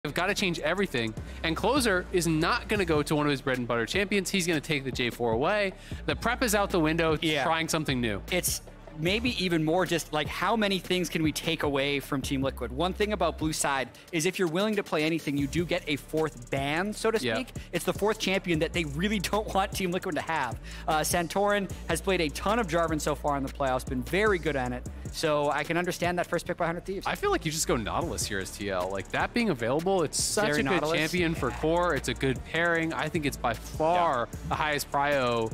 They've got to change everything. And Closer is not going to go to one of his bread and butter champions. He's going to take the J4 away. The prep is out the window, trying something new. It's maybe even more just like how many things can we take away from Team Liquid? One thing about Blue side is if you're willing to play anything, you do get a fourth ban, so to speak. It's the fourth champion that they really don't want Team Liquid to have. Santorin has played a ton of Jarvan so far in the playoffs, been very good at it. So I can understand that first pick by 100 Thieves. I feel like you just go Nautilus here as TL. Like that being available, it's such a good champion for core. It's a good pairing. I think it's by far the highest prio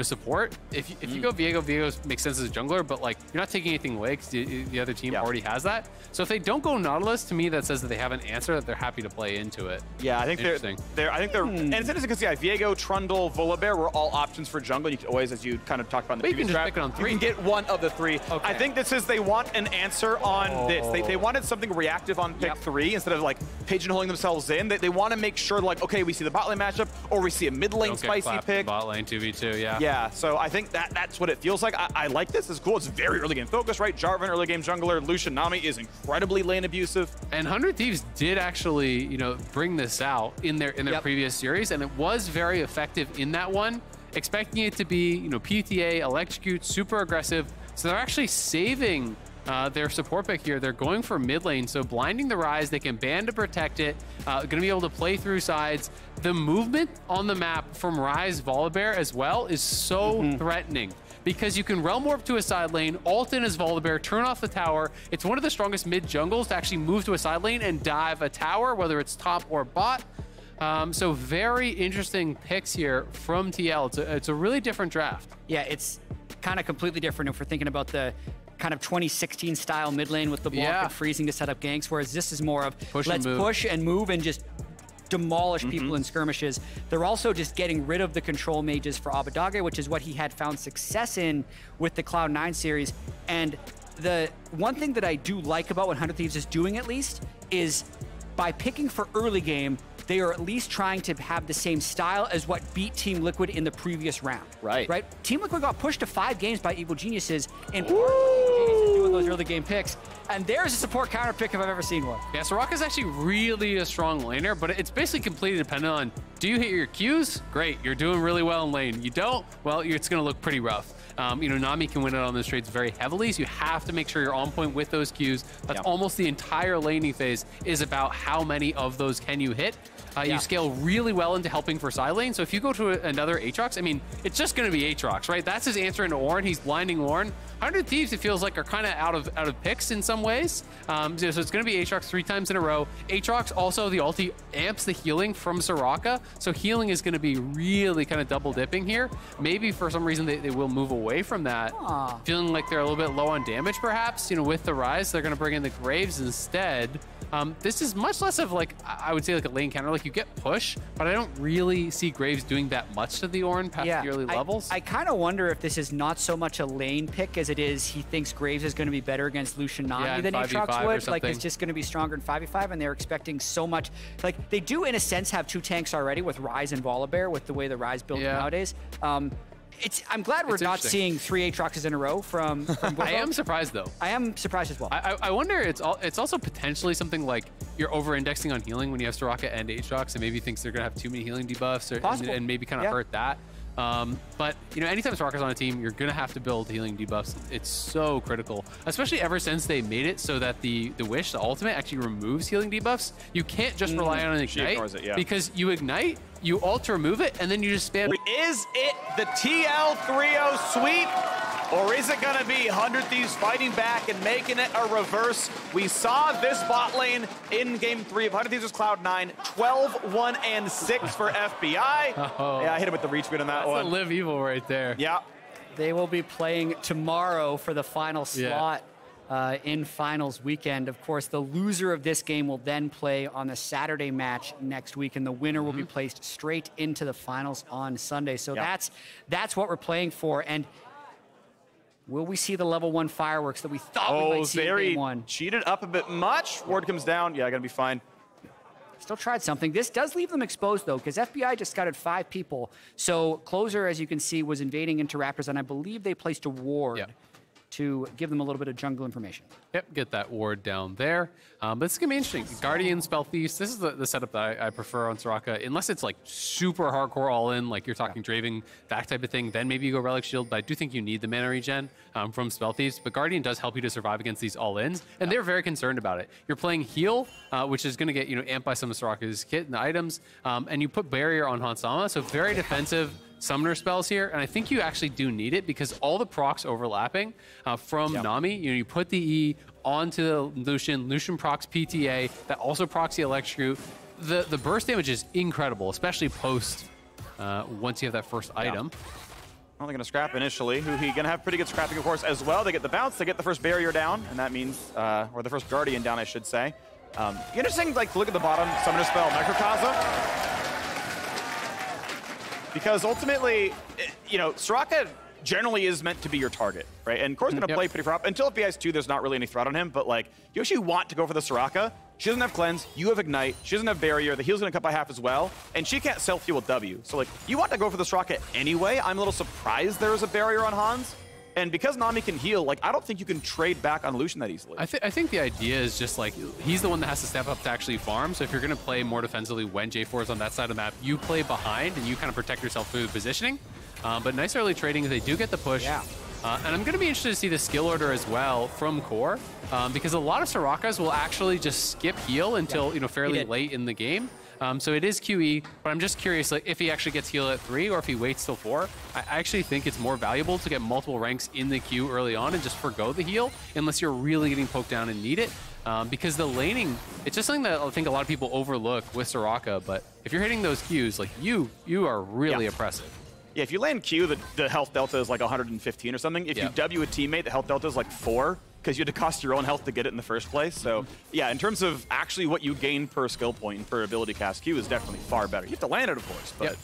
support. If you go Viego, Viego makes sense as a jungler, but like you're not taking anything away because the other team already has that. So if they don't go Nautilus, to me that says that they have an answer that they're happy to play into it. Yeah, I think they're and it's interesting because Viego, Trundle, Volibear were all options for jungle. You could always, as you kind of talked about in the previous draft, pick it on 3. You can get one of the 3. Okay. I think this is they want an answer on this. They wanted something reactive on pick 3 instead of like pigeonholing themselves in. They want to make sure like, okay, we see the bot lane matchup or we see a mid lane spicy pick. Bot lane 2v2, yeah. Yeah, so I think that's what it feels like. I like this. It's cool. It's very early game focus, right? Jarvan, early game jungler. Lucian, Nami is incredibly lane abusive. And 100 Thieves did actually, bring this out in their previous series, and it was very effective in that one. Expecting it to be, PTA, electrocute, super aggressive. So they're actually saving their support pick here. They're going for mid lane, so blinding the Ryze, they can ban to protect it, gonna be able to play through sides. The movement on the map from Ryze Volibear as well is so threatening because you can realm warp to a side lane, ult in as Volibear, turn off the tower. It's one of the strongest mid jungles to actually move to a side lane and dive a tower, whether it's top or bot. So very interesting picks here from TL. It's a really different draft. Yeah, it's kind of completely different if we're thinking about the kind of 2016 style mid lane with the block and freezing to set up ganks, whereas this is more of let's push and move and just demolish people in skirmishes. They're also just getting rid of the control mages for Abbeddage, which is what he had found success in with the Cloud9 series. And the one thing that I do like about what 100 Thieves is doing at least is by picking for early game, they are at least trying to have the same style as what beat Team Liquid in the previous round. Right? Team Liquid got pushed to 5 games by Evil Geniuses in part doing those early game picks. And there's a support counter pick if I've ever seen one. Yeah, Soraka is actually really a strong laner, but it's basically completely dependent on, do you hit your Qs? Great, you're doing really well in lane. You don't? Well, it's going to look pretty rough. Nami can win it on those trades very heavily, so you have to make sure you're on point with those Qs. That's almost the entire laning phase is about how many of those can you hit. You scale really well into helping for side lane, so if you go to another Aatrox, it's just going to be Aatrox, right? That's his answer into Ornn. He's blinding Ornn. 100 Thieves, it feels like, are kind of out of picks in some ways. So it's going to be Aatrox 3 times in a row. Aatrox also, the ulti amps the healing from Soraka, so healing is going to be really kind of double dipping here. Maybe for some reason they will move away from that. Feeling like they're a little bit low on damage, perhaps. With the Ryze, they're going to bring in the Graves instead. This is much less of like, I would say like a lane counter. Like you get push, but I don't really see Graves doing that much to the Ornn past the early levels. I kind of wonder if this is not so much a lane pick as it is he thinks Graves is going to be better against Lucian Nami than Aatrox would. Like it's just going to be stronger in 5v5, and they're expecting so much. Like they do in a sense have 2 tanks already with Ryze and Volibear with the way the Ryze built nowadays. I'm glad we're not seeing 3 Aatroxes in a row from Bwipo. I am surprised though. I am surprised as well. I wonder it's also potentially something like you're over-indexing on healing when you have Soraka and Aatrox, and maybe thinks they're gonna have too many healing debuffs and maybe kind of hurt that. But anytime Soraka's on a team, you're gonna have to build healing debuffs. It's so critical, especially ever since they made it so that the Wish, the ultimate, actually removes healing debuffs. You can't just rely on an ignite because you ignite, you ult to remove it, and then you just spam. Is it the TL3-0 sweep? Or is it going to be 100 Thieves fighting back and making it a reverse? We saw this bot lane in game 3 of 100 Thieves was Cloud9, 12-1-6 for FBI. Yeah, I hit him with the reach bit on that one. That's a live evil right there. Yeah. They will be playing tomorrow for the final slot in finals weekend. Of course, the loser of this game will then play on the Saturday match next week, and the winner will be placed straight into the finals on Sunday. So that's what we're playing for. And will we see the level 1 fireworks that we thought we might see in game 1? Cheated up a bit much. Ward comes down. Yeah, gonna be fine. Still tried something. This does leave them exposed, though, because FBI just scouted 5 people. So Closer, as you can see, was invading into Raptors, and I believe they placed a ward. to give them a little bit of jungle information. Yep, get that ward down there. But this is going to be interesting. Guardian, Spell Thieves, this is the setup that I prefer on Soraka. Unless it's like super hardcore all-in, like you're talking Draving, that type of thing, then maybe you go Relic Shield, but I do think you need the mana regen from Spell Thieves. But Guardian does help you to survive against these all-ins, and they're very concerned about it. You're playing Heal, which is going to get amped by some of Soraka's kit and the items, and you put Barrier on Hansama, so very defensive summoner spells here, and I think you actually do need it because all the procs overlapping from Nami, you put the E onto the Lucian procs PTA, that also procs the Electrocute. The burst damage is incredible, especially post once you have that first item. Well, they're going to scrap initially. Huhi going to have pretty good scrapping, of course, as well. They get the bounce, they get the first barrier down, and that means, or the first guardian down, I should say. Interesting, like, to look at the bottom summoner spell, Microcosm. Because ultimately, Soraka generally is meant to be your target, right? And Core's going to play pretty far up. Until FPS 2, there's not really any threat on him, but like, you actually want to go for the Soraka. She doesn't have Cleanse, you have Ignite, she doesn't have Barrier, the heal's going to cut by half as well, and she can't self-heal with W. So like, you want to go for the Soraka anyway. I'm a little surprised there was a Barrier on Hans. And because Nami can heal, like, I don't think you can trade back on Lucian that easily. I think the idea is just like, he's the one that has to step up to actually farm. So if you're going to play more defensively when J4 is on that side of the map, you play behind and you kind of protect yourself through the positioning. But nice early trading. They do get the push. Yeah. And I'm going to be interested to see the skill order as well from Core, because a lot of Sorakas will actually just skip heal until fairly late in the game. So it is QE, but I'm just curious, like, if he actually gets healed at 3 or if he waits till 4. I actually think it's more valuable to get multiple ranks in the queue early on and just forgo the heal, unless you're really getting poked down and need it. Because the laning, it's just something that I think a lot of people overlook with Soraka, but if you're hitting those Qs, like, you are really oppressive. Yeah, if you land Q, the health delta is like 115 or something. If you W a teammate, the health delta is like 4, because you had to cost your own health to get it in the first place. So yeah, in terms of actually what you gain per skill point and per ability cast, Q is definitely far better. You have to land it, of course, but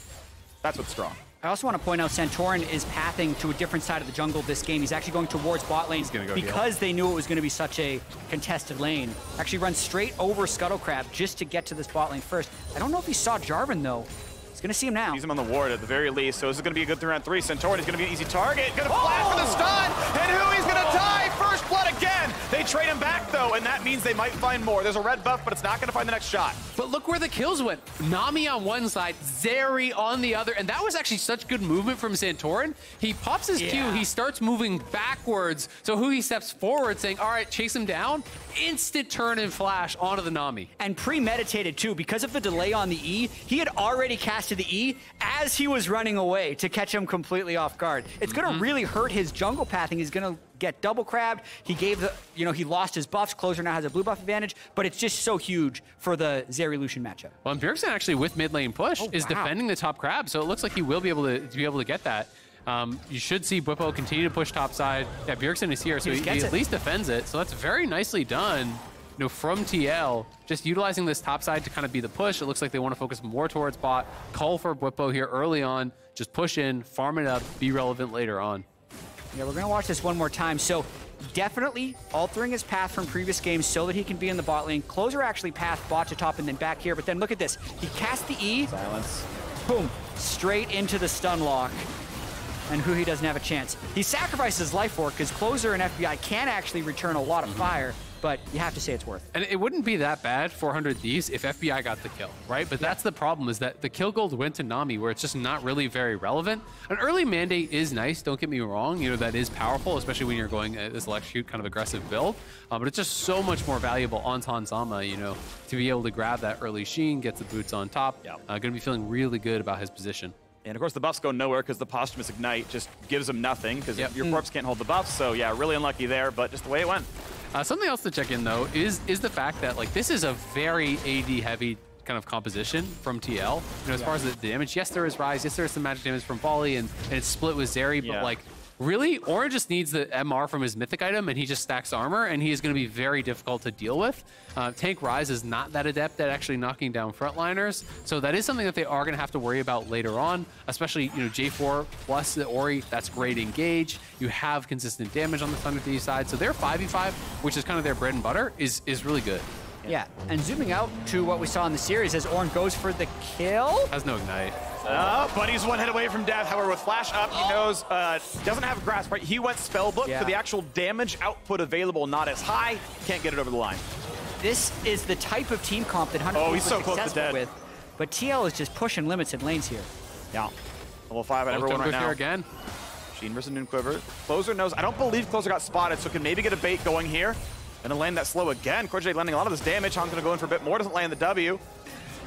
that's what's strong. I also want to point out Santorin is pathing to a different side of the jungle this game. He's actually going towards bot lane because they knew it was going to be such a contested lane. Actually runs straight over Scuttlecrab just to get to this bot lane first. I don't know if he saw Jarvan, though. He's going to see him now. He's him on the ward at the very least, so this is going to be a good 3-on-3. Santorin is going to be an easy target. Going to flash for the stun, and Huhi's going to die. First blood again. They trade him back, though, and that means they might find more. There's a red buff, but it's not going to find the next shot. But look where the kills went. Nami on one side, Zeri on the other, and that was actually such good movement from Santorin. He pops his Q, he starts moving backwards, so Huhi steps forward saying, all right, chase him down. Instant turn and flash onto the Nami. And premeditated, too. Because of the delay on the E, he had already casted the E as he was running away to catch him completely off guard. It's going to really hurt his jungle pathing. He's going to get double crabbed. He gave the, he lost his buffs. Closer now has a blue buff advantage, but it's just so huge for the Zeri Lucian matchup. Well, and Bjergsen actually with mid lane push is defending the top crab, so it looks like he will be able to get that. You should see Bwipo continue to push top side. Yeah, Bjergsen is here, so he at least defends it. So that's very nicely done. From TL, just utilizing this top side to kind of be the push. It looks like they want to focus more towards bot. Call for Bwipo here early on. Just push in, farm it up, be relevant later on. Yeah, we're going to watch this one more time. So definitely altering his path from previous games so that he can be in the bot lane. Closer actually path bot to top and then back here. But then look at this. He cast the E. Silence. Boom. Straight into the stun lock. And Huhi doesn't have a chance. He sacrifices his life for it because Closer and FBI can actually return a lot of fire. But you have to say it's worth it. And it wouldn't be that bad, 400 Thieves, if FBI got the kill, right? But that's the problem, is that the kill gold went to Nami, where it's just not really very relevant. An early mandate is nice, don't get me wrong. That is powerful, especially when you're going this Electrocute kind of aggressive build. But it's just so much more valuable on Hansama, to be able to grab that early Sheen, get the boots on top. Going to be feeling really good about his position. And of course, the buffs go nowhere because the posthumous Ignite just gives him nothing because your corpse can't hold the buffs. So yeah, really unlucky there, but just the way it went. Something else to check in, though, is the fact that this is a very AD-heavy kind of composition from TL. As far as the damage, yes, there is Ryze, yes, there is some magic damage from Volley, and it's split with Zeri, but really, Ornn just needs the MR from his mythic item, and he just stacks armor, and he is going to be very difficult to deal with. Tank Ryze is not that adept at actually knocking down frontliners, so that is something that they are going to have to worry about later on, especially, J4 plus the Ori, that's great engage. You have consistent damage on the Thunder Thief side, so their 5v5, which is kind of their bread and butter, is really good. Yeah, and zooming out to what we saw in the series as Ornn goes for the kill. Has no Ignite. But he's one hit away from death. However, with flash up, he knows doesn't have grasp, right? He went spellbook, so the actual damage output available not as high. Can't get it over the line. This is the type of team comp that Hunter he's so close to dead. with. But TL is just pushing limits in lanes here. Yeah. Level 5 on everyone right now. Here again. Sheen versus Noon Quiver. Closer knows. I don't believe Closer got spotted, so can maybe get a bait going here. Gonna land that slow again. CoreJJ landing a lot of this damage. Han's gonna go in for a bit more. Doesn't land the W.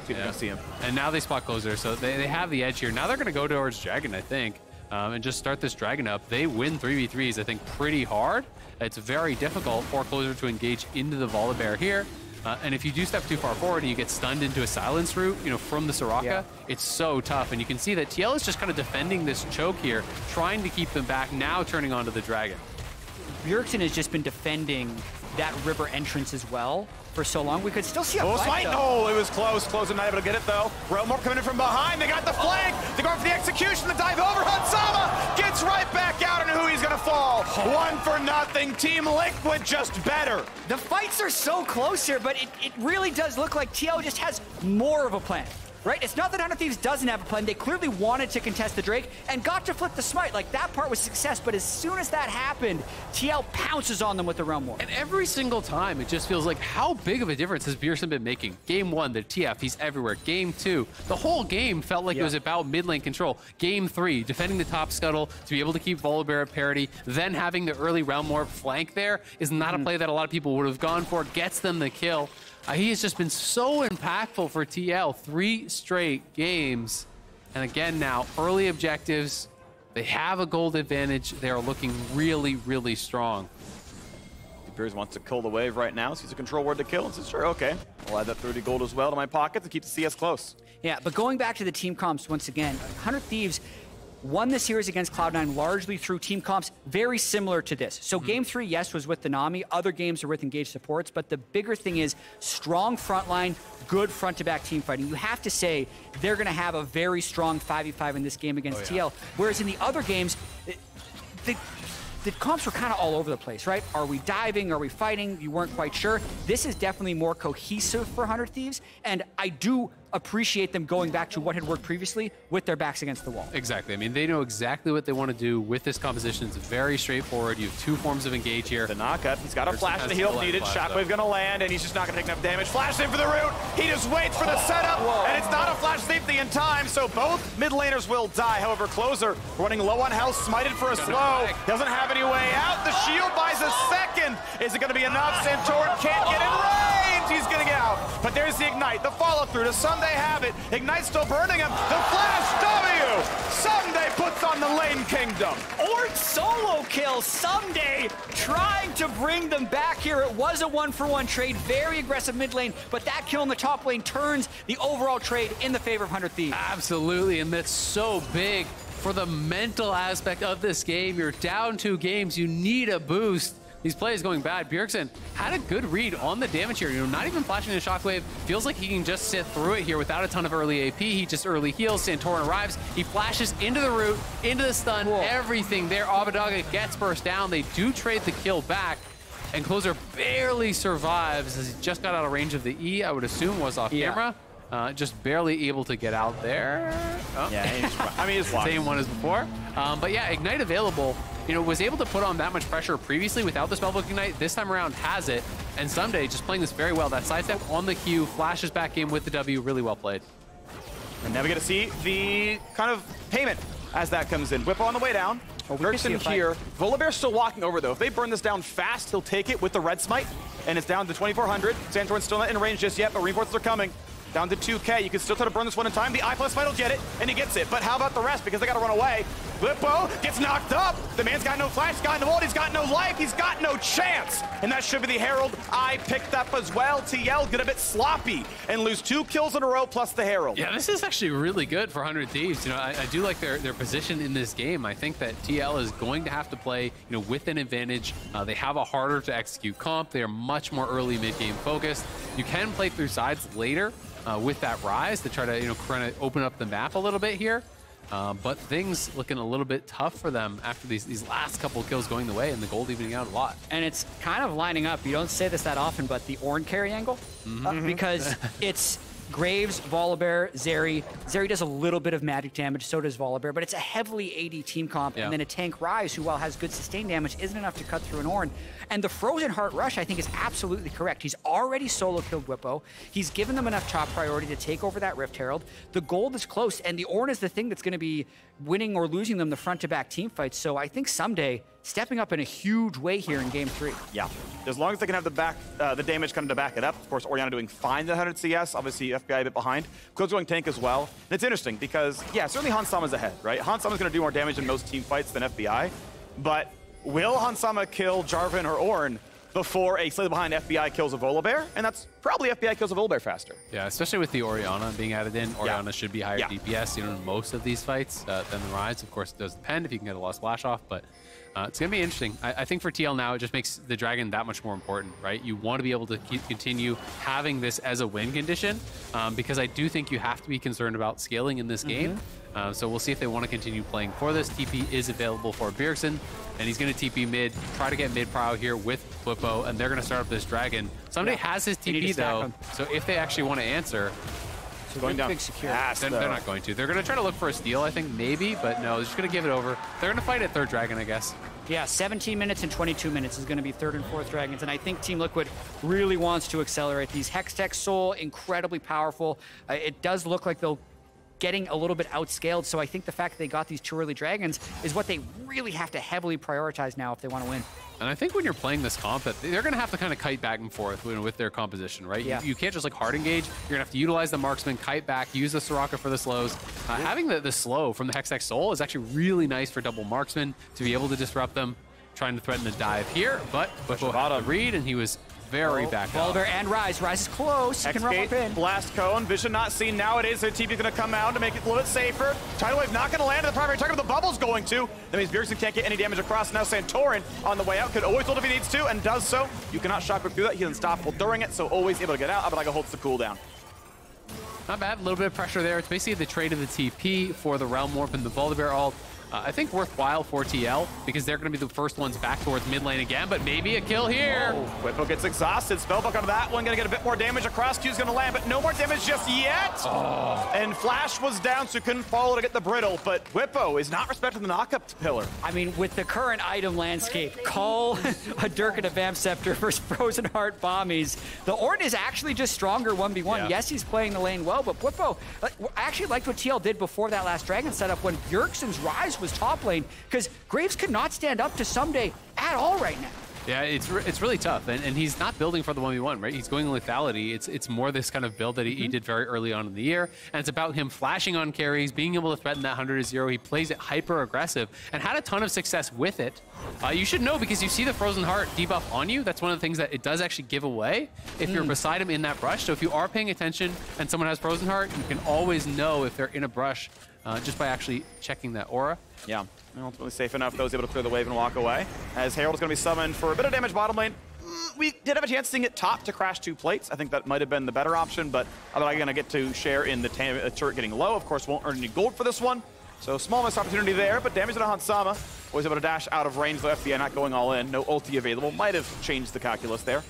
See if we can see him. And now they spot Closer, so they have the edge here. Now they're gonna go towards Dragon, I think, and just start this Dragon up. They win 3v3s, I think, pretty hard. It's very difficult for Closer to engage into the Volibear here. And if you do step too far forward and you get stunned into a silence route, from the Soraka, it's so tough. And you can see that TL is just kind of defending this choke here, trying to keep them back, now turning onto the Dragon. Bjergsen has just been defending that river entrance as well for so long. We could still see a fight, though. It was close. Closer not able to get it, though. Realmore coming in from behind. They got the flank. They're going for the execution. The dive over. Hunsama gets right back out, and Huhi's going to fall. 1-0. Team Liquid just better. The fights are so close here, but it really does look like TL just has more of a plan. Right? It's not that Hunter Thieves doesn't have a plan. They clearly wanted to contest the Drake and got to flip the smite. Like, that part was success, but as soon as that happened, TL pounces on them with the Realm War. And every single time, it just feels like, how big of a difference has Bjergsen been making? Game 1, the TF, he's everywhere. Game 2, the whole game felt like it was about mid lane control. Game 3, defending the top scuttle to be able to keep Volibear at parity, then having the early Realm War flank there is not a play that a lot of people would have gone for. Gets them the kill. He has just been so impactful for TL. 3 straight games. And again now, early objectives. They have a gold advantage. They are looking really, really strong. Beers wants to kill the wave right now. Sees a control word to kill and says, sure, okay. I'll add that 30 gold as well to my pocket to keep the CS close. Yeah, but going back to the team comps once again, Hunter Thieves won the series against Cloud9 largely through team comps very similar to this. So game 3, yes, was with the Nami. Other games are with engaged supports, but the bigger thing is strong frontline, good front-to-back team fighting. You have to say they're going to have a very strong 5v5 in this game against TL, whereas in the other games, the comps were kind of all over the place, right? Are we diving? Are we fighting? You weren't quite sure. This is definitely more cohesive for Hunter Thieves, and I do appreciate them going back to what had worked previously with their backs against the wall. Exactly. I mean, they know exactly what they want to do with this composition. It's very straightforward. You have 2 forms of engage here. The knockup. He's got a flash to heal needed. Shockwave going to land, and he's just not going to take enough damage. Flash in for the root. He just waits for the setup, and it's not a flash safety in time, so both mid laners will die. However, Closer running low on health, smited for a slow. Doesn't have any way out. The shield buys a second. Is it going to be enough? Santorin can't get in range. He's going to get out. But there's the Ignite, the follow through to Ssumday have it. Ignite still burning him. The flash W. Ssumday puts on the lane kingdom. Ornn solo kill. Ssumday trying to bring them back here. It was a 1-for-1 trade. Very aggressive mid lane, but that kill in the top lane turns the overall trade in the favor of Hunter Thieves. Absolutely, and that's so big for the mental aspect of this game. You're down 2 games. You need a boost. These plays going bad. Bjergsen had a good read on the damage here. Not even flashing a Shockwave. Feels like he can just sit through it here without a ton of early AP. He just early heals. Santorin arrives. He flashes into the root, into the stun, everything there. Abbeddage gets burst down. They do trade the kill back. And Closer barely survives as he just got out of range of the E, I would assume was off camera. Just barely able to get out there. Yeah, he's same one as before. But yeah, Ignite available. Was able to put on that much pressure previously without the Spellbook Ignite. This time around has it. And Ssumday just playing this very well. That sidestep on the Q, flashes back in with the W, really well played. And now we get to see the kind of payment as that comes in. Bwipo on the way down. Bjergsen here. Volibear still walking over, though. If they burn this down fast, he'll take it with the red smite. And it's down to 2,400. Santorin's still not in range just yet, but reinforcements are coming. Down to 2K. You can still try to burn this one in time. The I+ fight will get it, and he gets it. But how about the rest? Because they got to run away. Bwipo gets knocked up. The man's got no flash, he's got no ult, he's got no life, he's got no chance. And that should be the Herald I picked up as well. TL get a bit sloppy and lose 2 kills in a row plus the Herald. Yeah, this is actually really good for Hunter Thieves. I do like their position in this game. I think that TL is going to have to play, with an advantage. They have a harder to execute comp. They are much more early mid-game focused. You can play through sides later with that Ryze to try to, kind of open up the map a little bit here. But things looking a little bit tough for them after these last couple kills going the way and the gold evening out a lot. And it's kind of lining up. You don't say this that often, but the Ornn carry angle, because it's Graves, Volibear, Zeri. Zeri does a little bit of magic damage, so does Volibear, but it's a heavily AD team comp, and then a tank Ryze, who while has good sustain damage, isn't enough to cut through an Ornn. And the Frozen Heart Rush, I think, is absolutely correct. He's already solo killed Bwipo. He's given them enough top priority to take over that Rift Herald. The gold is close, and the Ornn is the thing that's going to be winning or losing them the front-to-back team fights. So I think Ssumday stepping up in a huge way here in Game 3. Yeah, as long as they can have the damage kind of to back it up. Of course, Orianna doing fine at 100 CS. Obviously, FBI a bit behind. Close going tank as well. And it's interesting because, yeah, certainly Hansama's ahead, right? Hansama's going to do more damage in most team fights than FBI. But will Hansama kill Jarvan or Ornn before a slightly behind FBI kills a Volibear? And that's probably FBI kills a Volibear faster. Yeah, especially with the Orianna being added in. Orianna should be higher DPS, you know, in most of these fights than the Ryze. Of course, it does depend if you can get a lost flash off, but it's going to be interesting. I think for TL now, it just makes the Dragon that much more important, right? You want to be able to continue having this as a win condition because I do think you have to be concerned about scaling in this game. So we'll see if they want to continue playing for this. TP is available for Bjergsen, and he's going to TP mid, try to get mid prow here with Bwipo, and they're going to start up this Dragon. Ssumday has his TP though, so if they actually want to answer, so going down big secure. They're not going to. They're going to try to look for a steal, I think, maybe, but no, they're just going to give it over. They're going to fight at third Dragon, I guess. Yeah, 17 minutes and 22 minutes is going to be third and fourth Dragons, and I think Team Liquid really wants to accelerate these. Hextech Soul, incredibly powerful. It does look like they'll getting a little bit outscaled, so I think the fact that they got these 2 early Dragons is what they really have to heavily prioritize now if they want to win. And I think when you're playing this comp, they're going to have to kind of kite back and forth with their composition, right? Yeah. You can't just like hard engage. You're going to have to utilize the marksman, kite back, use the Soraka for the slows. Having the slow from the Hextech Soul is actually really nice for double marksman to be able to disrupt them, trying to threaten the dive here, but Bwipo had the read, and he was very back up. Volibear and Ryze. Ryze is close. He can run up in. Blast cone. Vision not seen nowadays. Their TP is going to come out to make it a little bit safer. Tidal Wave not going to land at the primary target, but the bubble's going to. That means Bjergsen can't get any damage across. Now Santorin on the way out could always hold if he needs to, and does so. You cannot shock through that. He's unstoppable during it, so always able to get out. Abbeddage holds the cooldown. Not bad. A little bit of pressure there. It's basically the trade of the TP for the Realm Warp and the Volibear ult. I think worthwhile for TL because they're going to be the first ones back towards mid lane again, but maybe a kill here. Bwipo gets exhausted. Spellbook on that one. Going to get a bit more damage. Across Q's going to land, but no more damage just yet. And Flash was down, so couldn't follow to get the brittle, but Bwipo is not respecting the knock-up pillar. I mean, with the current item landscape, Cull, a Dirk and a Vamp Scepter versus Frozen Heart Bombies, the Ornn is actually just stronger 1v1. Yeah. Yes, he's playing the lane well, but Bwipo, I actually liked what TL did before that last Dragon setup when Bjergsen's Ryze was top lane, because Graves could not stand up to Ssumday at all right now. Yeah, it's really tough, and he's not building for the 1v1, right? He's going lethality. It's more this kind of build that he did very early on in the year, and it's about him flashing on carries, being able to threaten that 100-0. He plays it hyper-aggressive and had a ton of success with it. You should know because you see the Frozen Heart debuff on you. That's one of the things that it does actually give away if you're beside him in that brush. So if you are paying attention and someone has Frozen Heart, you can always know if they're in a brush just by actually checking that aura. Yeah, ultimately safe enough. Those able to clear the wave and walk away. As Herald is going to be summoned for a bit of damage bottom lane. We did have a chance seeing it top to crash 2 plates. I think that might have been the better option, but I'm going to get to share in the turret getting low. Of course, won't earn any gold for this one. So small missed opportunity there, but damage to Hansama. Was able to dash out of range, though FBI not going all in. No ulti available. Might have changed the calculus there.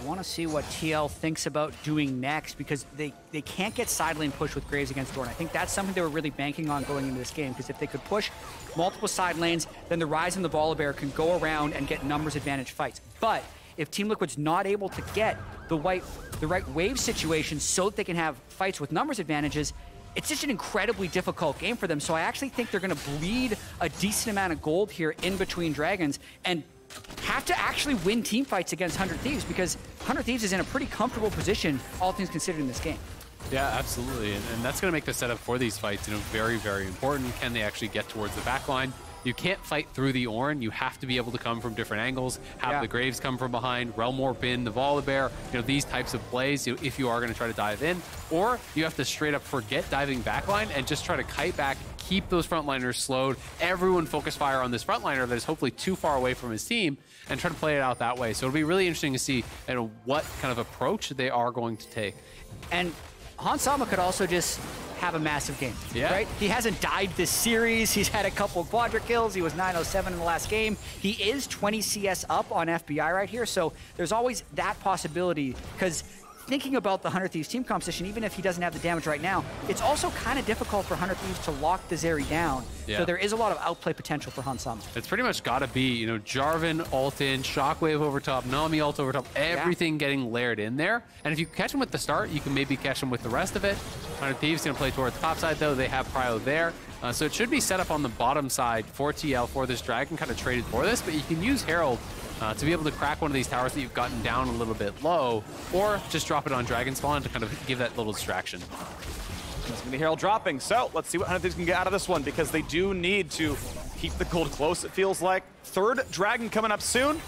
I want to see what TL thinks about doing next because they can't get side lane push with Graves against Ornn. I think that's something they were really banking on going into this game because if they could push multiple side lanes, then the Ryze and the Volibear can go around and get numbers advantage fights. But if Team Liquid's not able to get the right wave situation so that they can have fights with numbers advantages, it's just an incredibly difficult game for them. So I actually think they're going to bleed a decent amount of gold here in between Dragons and have to actually win team fights against 100 Thieves because 100 Thieves is in a pretty comfortable position, all things considered, in this game. Yeah, absolutely. And that's going to make the setup for these fights, very, very important. Can they actually get towards the back line? You can't fight through the Ornn. You have to be able to come from different angles, have the Graves come from behind, Realm Warp in, the Volibear, these types of plays if you are going to try to dive in. Or you have to straight up forget diving backline and just try to kite back, keep those frontliners slowed, everyone focus fire on this frontliner that is hopefully too far away from his team, and try to play it out that way. So it'll be really interesting to see what kind of approach they are going to take. And Hansama could also just have a massive game, right? He hasn't died this series. He's had a couple quadra kills. He was 907 in the last game. He is 20 CS up on FBI right here, so there's always that possibility because thinking about the 100 Thieves team composition, even if he doesn't have the damage right now, it's also kind of difficult for 100 Thieves to lock the Zeri down. Yeah. So there is a lot of outplay potential for Ssumday. It's pretty much got to be, you know, Jarvan ult in, Shockwave over top, Nami ult over top, everything getting layered in there. And if you catch him with the start, you can maybe catch him with the rest of it. 100 Thieves going to play towards the top side, though. They have Prio there. So it should be set up on the bottom side for TL for this Dragon, kind of traded for this. But you can use Herald to be able to crack one of these towers that you've gotten down a little bit low, or just drop it on Dragon Spawn to kind of give that little distraction. It's going to be Herald dropping, so let's see what 100 Thieves can get out of this one, because they do need to keep the gold close, it feels like. Third Dragon coming up soon.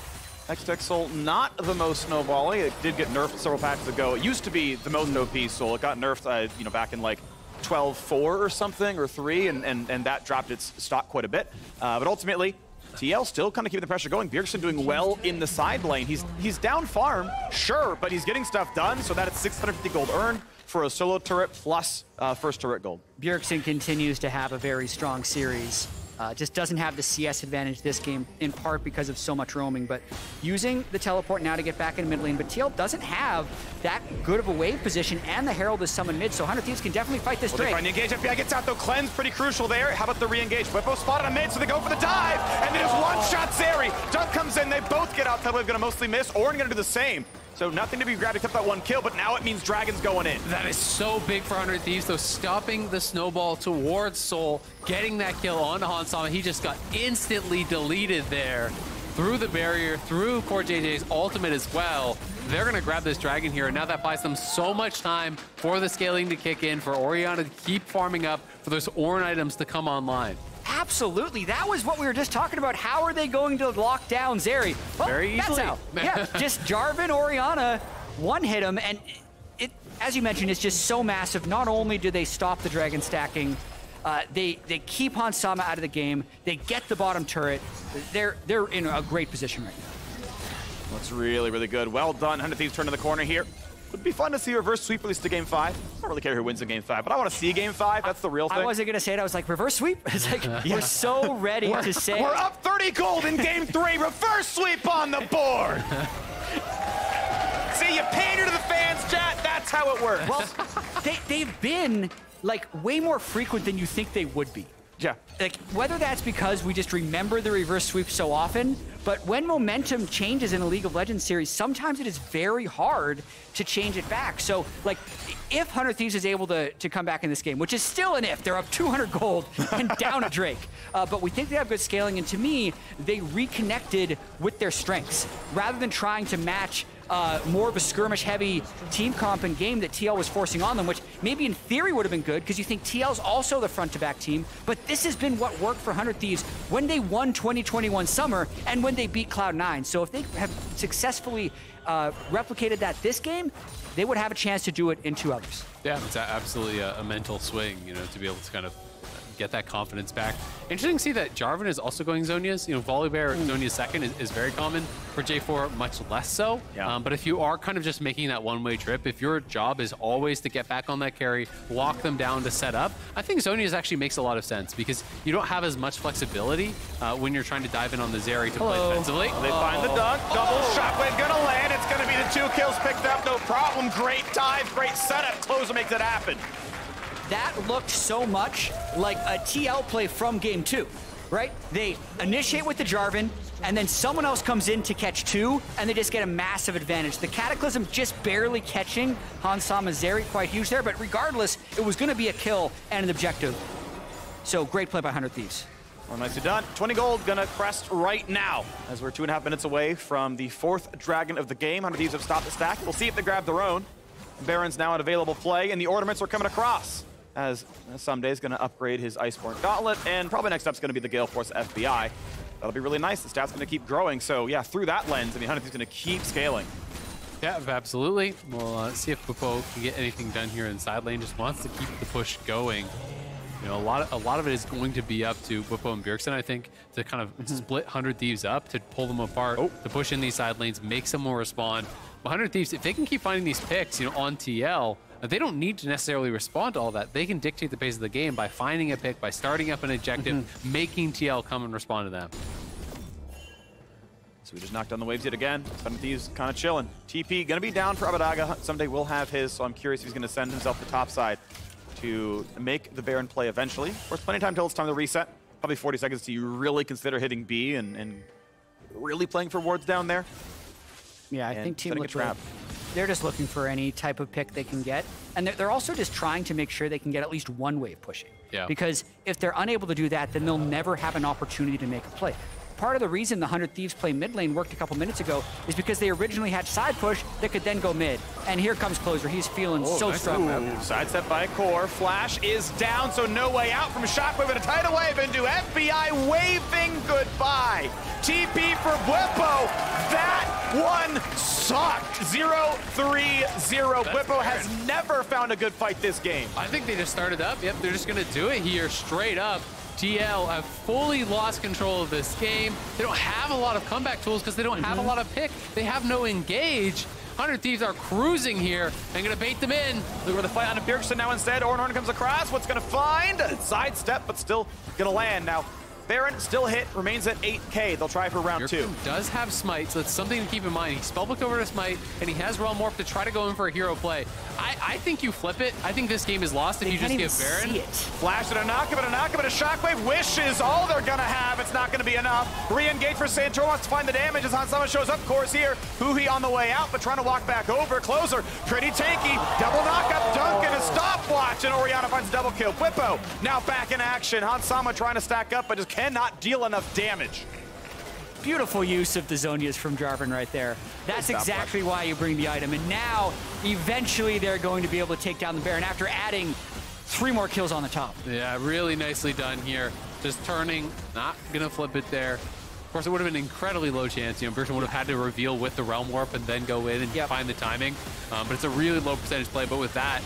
X-Tech Soul, not the most snowbally. It did get nerfed several patches ago. It used to be the most OP Soul. It got nerfed, you know, back in like 12.4 or something, or 3, and that dropped its stock quite a bit. But ultimately, TL still kind of keeping the pressure going. Bjergsen doing well in the side lane. He's down farm, sure, but he's getting stuff done, so that it's 650 gold earned for a solo turret plus first turret gold. Bjergsen continues to have a very strong series. Just doesn't have the CS advantage this game, in part because of so much roaming, but using the teleport now to get back in mid lane. But TL doesn't have that good of a wave position, and the Herald is summoned mid, so 100 Thieves can definitely fight this Drake. They find the engage. FBI gets out though. Cleanse pretty crucial there. How about the re-engage? Bwipo spotted on mid, so they go for the dive, and they just one-shot Zeri. Dunk comes in, they both get out. Tidewave gonna mostly miss. Ornn gonna do the same. So nothing to be grabbed except that one kill, but now it means Dragon's going in. That is so big for 100 Thieves, though, stopping the snowball towards Soul, getting that kill onto Ssumday. He just got instantly deleted there through the barrier, through CoreJJ's ultimate as well. They're going to grab this Dragon here, and now that buys them so much time for the scaling to kick in, for Orianna to keep farming up, for those Ornn items to come online. Absolutely. That was what we were just talking about. How are they going to lock down Zeri? Well, very easily. That's how. Yeah, just Jarvan, Orianna, one hit him, and it, as you mentioned, it's just so massive. Not only do they stop the Dragon stacking, they keep Ssumday out of the game. They get the bottom turret. They're in a great position right now. That's really, really good. Well done. 100 Thieves turn to the corner here. Would be fun to see a reverse sweep at least to Game 5. I don't really care who wins in Game 5, but I want to see Game 5. That's the real thing. I wasn't going to say it. I was like, reverse sweep? It's like, we're so ready to say. We're up 30 gold in Game 3. Reverse sweep on the board. See, you pander to the fans, Jatt. That's how it works. Well, they've been, like, way more frequent than you think they would be. Yeah. Like, whether that's because we just remember the reverse sweep so often, but when momentum changes in a League of Legends series, sometimes it is very hard to change it back. So, like, if 100 Thieves is able to come back in this game, which is still an if, they're up 200 gold and down a Drake, but we think they have good scaling, and to me, they reconnected with their strengths. Rather than trying to match more of a skirmish-heavy team comp and game that TL was forcing on them, which maybe in theory would have been good because you think TL's also the front-to-back team, but this has been what worked for 100 Thieves when they won 2021 Summer and when they beat Cloud9. So if they have successfully replicated that this game, they would have a chance to do it in 2 others. Yeah, it's absolutely a mental swing, you know, to be able to kind of get that confidence back. Interesting to see that Jarvan is also going Zhonya's. You know, Volibear Zhonya's second is very common. For J4, much less so. Yeah. But if you are kind of just making that one-way trip, if your job is always to get back on that carry, lock them down to set up, I think Zhonya's actually makes a lot of sense because you don't have as much flexibility when you're trying to dive in on the Zeri to play defensively. They find the dunk. Double shockwave gonna land. It's gonna be the 2 kills picked up. No problem. Great dive. Great setup. Closer makes it happen. That looked so much like a TL play from Game 2, right? They initiate with the Jarvan, and then someone else comes in to catch 2, and they just get a massive advantage. The Cataclysm just barely catching Ssumday Zeri, quite huge there, but regardless, it was going to be a kill and an objective. So great play by 100 Thieves. Well, nicely done. 20 gold gonna crest right now as we're 2.5 minutes away from the 4th Dragon of the game. 100 Thieves have stopped the stack. We'll see if they grab their own. Baron's now an available play, and the ornaments are coming across. As Ssumday is going to upgrade his Iceborne Gauntlet, and probably next up is going to be the Gale Force FBI. That'll be really nice. The stat's going to keep growing, so yeah, through that lens, I mean, 100 is going to keep scaling. Yeah, absolutely. We'll see if Bwipo can get anything done here in side lane. Just wants to keep the push going. You know, a lot of it is going to be up to Bwipo and Bjergsen, I think, to kind of split 100 Thieves up, to pull them apart, to push in these side lanes, make some more respond. 100 Thieves, if they can keep finding these picks, you know, on TL, they don't need to necessarily respond to all that. They can dictate the pace of the game by finding a pick, by starting up an objective, making TL come and respond to them. So we just knocked down the waves yet again. Thieves kind of chilling. TP gonna be down for Abbeddage. Ssumday will have his, so I'm curious if he's gonna send himself to top side to make the Baron play eventually. Of course, plenty of time till it's time to reset. Probably 40 seconds to you really consider hitting B and really playing for wards down there. Yeah, I think Team Liquid, they're just looking for any type of pick they can get. And they're also just trying to make sure they can get at least one wave pushing. Yeah. Because if they're unable to do that, then they'll never have an opportunity to make a play. Part of the reason the 100 Thieves play mid lane worked a couple minutes ago is because they originally had side push that could then go mid. And here comes Closer. He's feeling so strong. Sidestep by Core. Flash is down, so no way out from Shockwave, and a tidal wave into FBI, waving goodbye. TP for Bwipo. That one sucked. 0-3-0. Bwipo has never found a good fight this game. I think they just started up. Yep, they're just going to do it here straight up. TL have fully lost control of this game. They don't have a lot of comeback tools because they don't have a lot of pick. They have no engage. 100 Thieves are cruising here and going to bait them in. Look where the fight on Bjergsen now instead. Ornn comes across. What's going to find? Sidestep, but still going to land. Now, Baron still hit, remains at 8K. They'll try for round 2. Does have Smite, so that's something to keep in mind. He's spellbooked over to Smite, and he has Realm Warp to try to go in for a hero play. I think you flip it. I think this game is lost if you just give Baron. Flash and a knockup and a knockup and a Shockwave. Wish is all they're going to have. It's not going to be enough. Re-engage for Santorin. Wants to find the damage as Hansama shows up. Course here. Huhi on the way out, but trying to walk back over. Closer. Pretty tanky. Double knockup. Dunk and a stopwatch. And Orianna finds a double kill. Bwipo now back in action. Hansama trying to stack up, but just cannot deal enough damage. Beautiful use of the Zonias from Jarvan right there. That's exactly why you bring the item. And now, eventually, they're going to be able to take down the Baron after adding 3 more kills on the top. Yeah, really nicely done here. Just turning, not gonna flip it there. Of course, it would have been incredibly low chance. You know, Bjergsen would have had to reveal with the Realm Warp and then go in and find the timing. But it's a really low percentage play. But with that,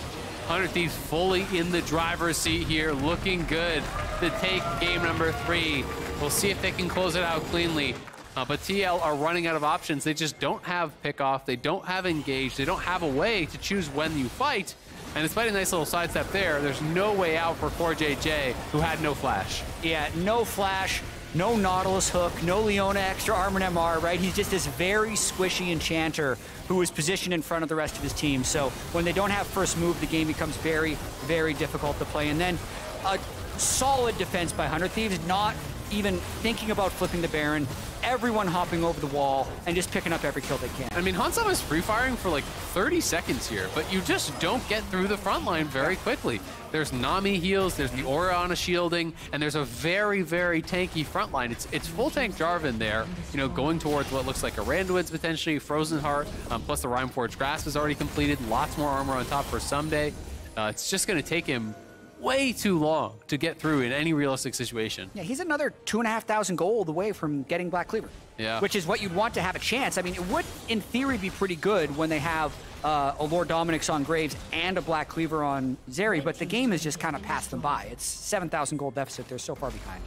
100 Thieves fully in the driver's seat here, looking good to take game number 3. We'll see if they can close it out cleanly. But TL are running out of options. They just don't have pick off. They don't have engage. They don't have a way to choose when you fight. And despite a nice little sidestep there, there's no way out for CoreJJ, who had no flash. Yeah, no flash, no Nautilus hook, no Leona extra armor and MR, right? He's just this very squishy enchanter who is positioned in front of the rest of his team. So when they don't have first move, the game becomes very, very difficult to play. And then a solid defense by 100 Thieves, not even thinking about flipping the Baron. Everyone hopping over the wall and just picking up every kill they can. I mean, Hansama is free-firing for like 30 seconds here, but you just don't get through the front line very quickly. There's Nami heals, there's the Orianna shielding, and there's a very, very tanky front line. It's full tank Jarvan there, you know, going towards what looks like a Randuin's potentially, Frozen Heart, plus the Rhymeforged Grasp is already completed, lots more armor on top for Ssumday. It's just going to take him way too long to get through in any realistic situation. Yeah, he's another 2,500 gold away from getting Black Cleaver. Yeah. Which is what you'd want to have a chance. I mean, it would, in theory, be pretty good when they have a Lord Dominik's on Graves and a Black Cleaver on Zeri, but the game has just kind of passed them by. It's 7,000 gold deficit. They're so far behind.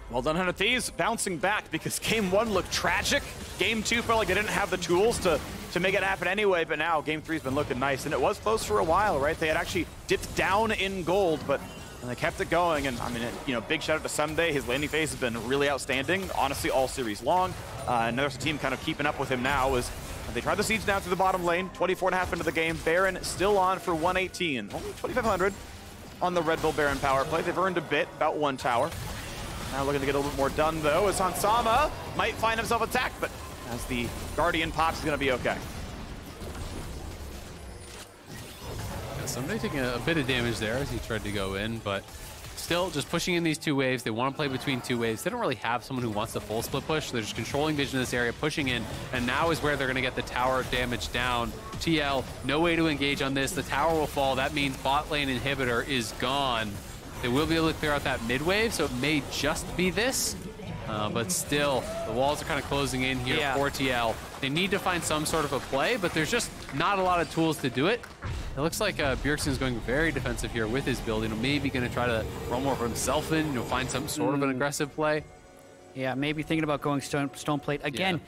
Well done, 100 Thieves, bouncing back because game 1 looked tragic. Game 2 felt like they didn't have the tools to make it happen anyway, but now game 3's been looking nice, and it was close for a while, right? They had actually dipped down in gold, but they kept it going, and I mean, you know, big shout out to Ssumday. His landing phase has been really outstanding, honestly, all series long. And there's a team kind of keeping up with him now as they tried the siege down through the bottom lane, 24.5 into the game. Baron still on for 118, only 2,500 on the Red Bull Baron power play. They've earned a bit, about 1 tower. Now looking to get a little bit more done, though, as Hansama might find himself attacked, but as the Guardian pops, he's going to be okay. Yeah, Ssumday taking a bit of damage there as he tried to go in, but still just pushing in these 2 waves. They want to play between 2 waves. They don't really have someone who wants the full split push. They're just controlling vision in this area, pushing in, and now is where they're going to get the tower damage down. TL, no way to engage on this. The tower will fall. That means bot lane inhibitor is gone. They will be able to clear out that mid wave, so it may just be this. But still, the walls are kind of closing in here for TL. They need to find some sort of a play, but there's just not a lot of tools to do it. It looks like Bjergsen is going very defensive here with his build. You know, maybe going to try to run more for himself in, you know, find some sort of an aggressive play. Yeah, maybe thinking about going stone plate. Again,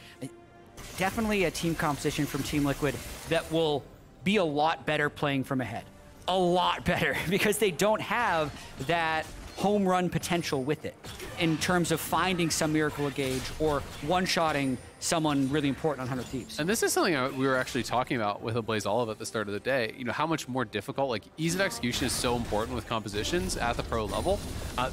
definitely a team composition from Team Liquid that will be a lot better playing from ahead. A lot better, because they don't have that home run potential with it in terms of finding some miracle engage or one-shotting someone really important on 100 Thieves. And this is something we were actually talking about with Ablaze Olive at the start of the day. You know, how much more difficult, like ease of execution is so important with compositions at the pro level.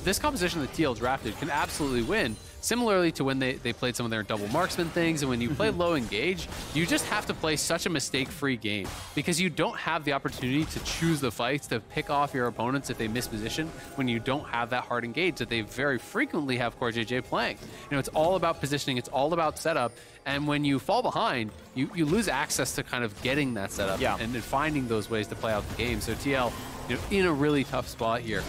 This composition that TL drafted can absolutely win. Similarly to when they played some of their double marksman things, and when you play low engage, you just have to play such a mistake-free game because you don't have the opportunity to choose the fights, to pick off your opponents if they miss position when you don't have that hard engage that they very frequently have CoreJJ playing. You know, it's all about positioning, it's all about setup, and when you fall behind, you lose access to kind of getting that setup and finding those ways to play out the game. So TL, you know, in a really tough spot here.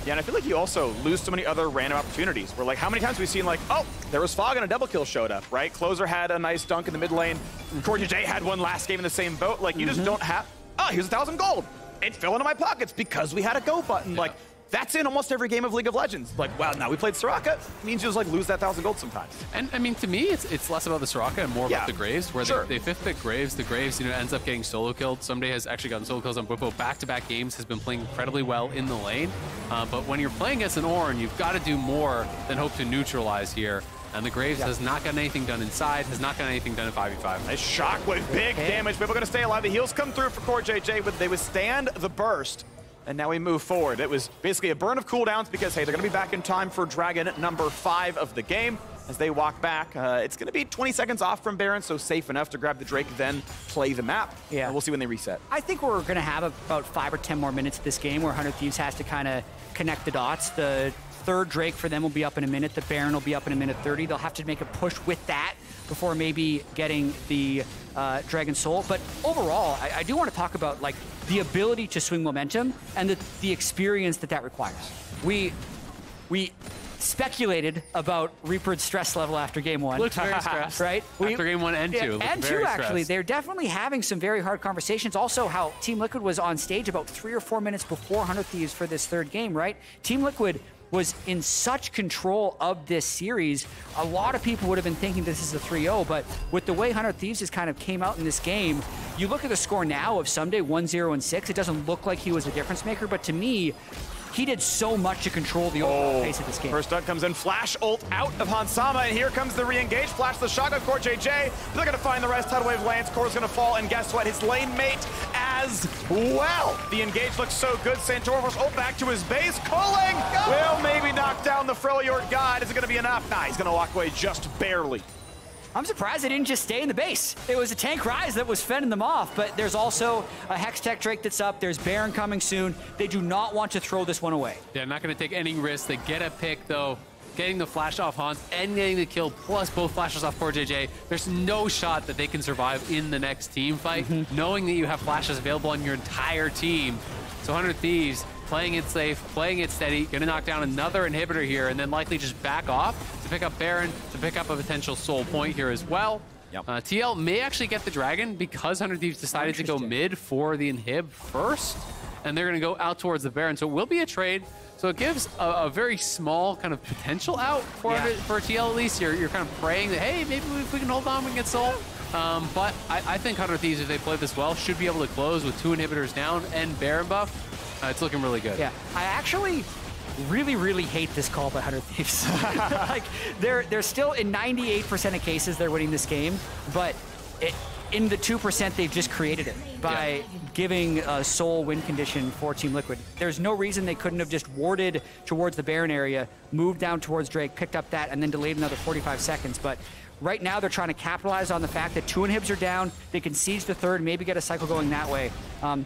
Yeah, and I feel like you also lose so many other random opportunities where, like, how many times have we seen, like, oh, there was fog and a double kill showed up, right? Closer had a nice dunk in the mid lane. CoreJJ had one last game in the same boat. Like, you just don't have, oh, here's 1,000 gold. It fell into my pockets because we had a go button. Like, that's in almost every game of League of Legends. Like, well, now we played Soraka. It means you just, like, lose that 1,000 gold sometimes. And, I mean, to me, it's less about the Soraka and more about the Graves, where they fifth pick Graves. The Graves, you know, ends up getting solo killed. Ssumday has actually gotten solo kills on Bwipo back-to-back games, has been playing incredibly well in the lane. But when you're playing against an Ornn, you've got to do more than hope to neutralize here. And the Graves has not gotten anything done inside, has not gotten anything done in 5v5. Nice shockwave, big damage. Bwipo going to stay alive. The heals come through for CoreJJ, but they withstand the burst. And now we move forward. It was basically a burn of cooldowns because, hey, they're going to be back in time for Dragon number 5 of the game. As they walk back, it's going to be 20 seconds off from Baron, so safe enough to grab the Drake, then play the map. Yeah. And we'll see when they reset. I think we're going to have about 5 or 10 more minutes of this game where 100 Thieves has to kind of connect the dots. The third Drake for them will be up in a minute. The Baron will be up in a minute 30. They'll have to make a push with that before maybe getting the Dragon Soul. But overall, I do want to talk about, like, the ability to swing momentum and the experience that requires. We speculated about Reaper's stress level after game 1. Looked very stressed. Right? After game 1 and 2. And 2, actually. They're definitely having some very hard conversations. Also, how Team Liquid was on stage about 3 or 4 minutes before 100 Thieves for this third game, right? Team Liquid was in such control of this series. A lot of people would have been thinking this is a 3-0, but with the way 100 Thieves just kind of came out in this game, you look at the score now of Ssumday 1-0 and 6, it doesn't look like he was a difference maker, but to me, he did so much to control the overall pace of this game. First dunk comes in, flash ult out of Hansama, and here comes the re-engage. Flash the shotgun, CoreJJ. They're going to find the rest. Tidal Wave lands, Core's going to fall, and guess what? His lane mate as well. The engage looks so good. Santorin was ult back to his base. Culling will maybe knock down the Freljord God. Is it going to be enough? Nah, he's going to walk away just barely. I'm surprised they didn't just stay in the base. It was a tank Ryze that was fending them off, but there's also a Hextech Drake that's up. There's Baron coming soon. They do not want to throw this one away. Yeah, not going to take any risks. They get a pick, though. Getting the flash off Hans and getting the kill, plus both flashes off CoreJJ. There's no shot that they can survive in the next team fight, knowing that you have flashes available on your entire team. So 100 Thieves, playing it safe, playing it steady, gonna knock down another inhibitor here, and then likely just back off to pick up Baron, to pick up a potential soul point here as well. TL may actually get the Dragon because 100 Thieves decided to go mid for the inhib first, and they're gonna go out towards the Baron. So it will be a trade. So it gives a very small kind of potential out for TL at least. You're kind of praying that, hey, maybe if we can hold on, we can get soul. But I think 100 Thieves, if they play this well, should be able to close with 2 inhibitors down and Baron buff. It's looking really good. Yeah, I actually really hate this call by 100 Thieves. Like, they're still, in 98% of cases, they're winning this game, but in the 2%, they've just created it by giving a soul win condition for Team Liquid. There's no reason they couldn't have just warded towards the Baron area, moved down towards Drake, picked up that, and then delayed another 45 seconds. But right now, they're trying to capitalize on the fact that 2 inhibs are down. They can siege the third, maybe get a cycle going that way.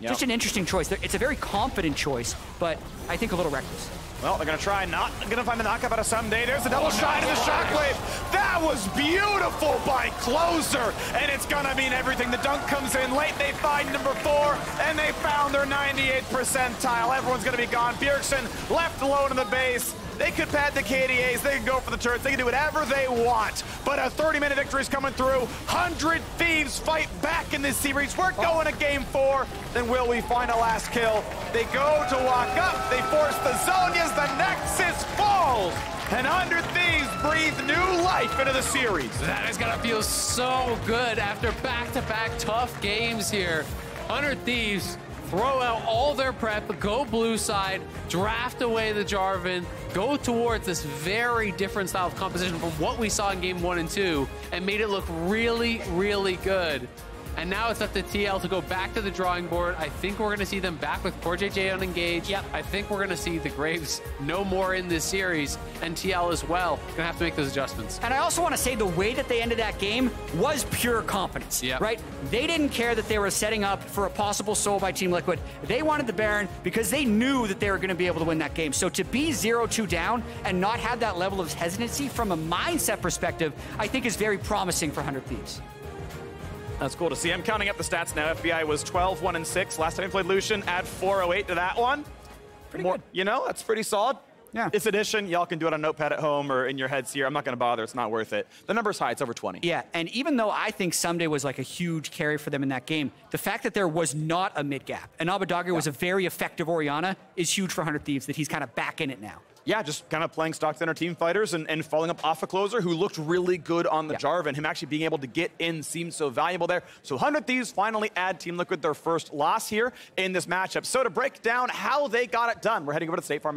Just an interesting choice. It's a very confident choice, but I think a little reckless. Well, they're going to try not going to find the knockup out of Ssumday. There's the double shot into the shockwave. That was beautiful by Closer, and it's going to mean everything. The dunk comes in late. They find number 4, and they found their 98th percentile. Everyone's going to be gone. Bjergsen left alone in the base. They could pad the KDAs, they can go for the turrets, they can do whatever they want. But a 30-minute victory is coming through. 100 Thieves fight back in this series. We're going to game 4. Then will we find a last kill? They go to walk up. They force the Zonias. The Nexus falls. And 100 Thieves breathe new life into the series. That is going to feel so good after back-to-back tough games here. 100 Thieves throw out all their prep, go blue side, draft away the Jarvan, go towards this very different style of composition from what we saw in game 1 and 2, and made it look really, really good. And now it's up to TL to go back to the drawing board. I think we're going to see them back with CoreJJ unengaged. Yep. I think we're going to see the Graves no more in this series, and TL as well. Going to have to make those adjustments. And I also want to say the way that they ended that game was pure competence, right? They didn't care that they were setting up for a possible soul by Team Liquid. They wanted the Baron because they knew that they were going to be able to win that game. So to be 0-2 down and not have that level of hesitancy from a mindset perspective, I think is very promising for 100 Thieves. That's cool to see. I'm counting up the stats now. FBI was 12, 1, and 6. Last time he played Lucian, add 408 to that one. Pretty good. You know, that's pretty solid. Yeah. It's addition. Y'all can do it on Notepad at home or in your heads here. I'm not going to bother. It's not worth it. The number's high. It's over 20. Yeah, and even though I think Ssumday was like a huge carry for them in that game, the fact that there was not a mid gap and Abbeddage was a very effective Orianna is huge for 100 Thieves, that he's kind of back in it now. Yeah, just kind of playing stock center team fighters and following up off a closer who looked really good on the Jarvan. Him actually being able to get in seemed so valuable there. So 100 Thieves finally add Team Liquid their first loss here in this matchup. So to break down how they got it done, we're heading over to State Farm.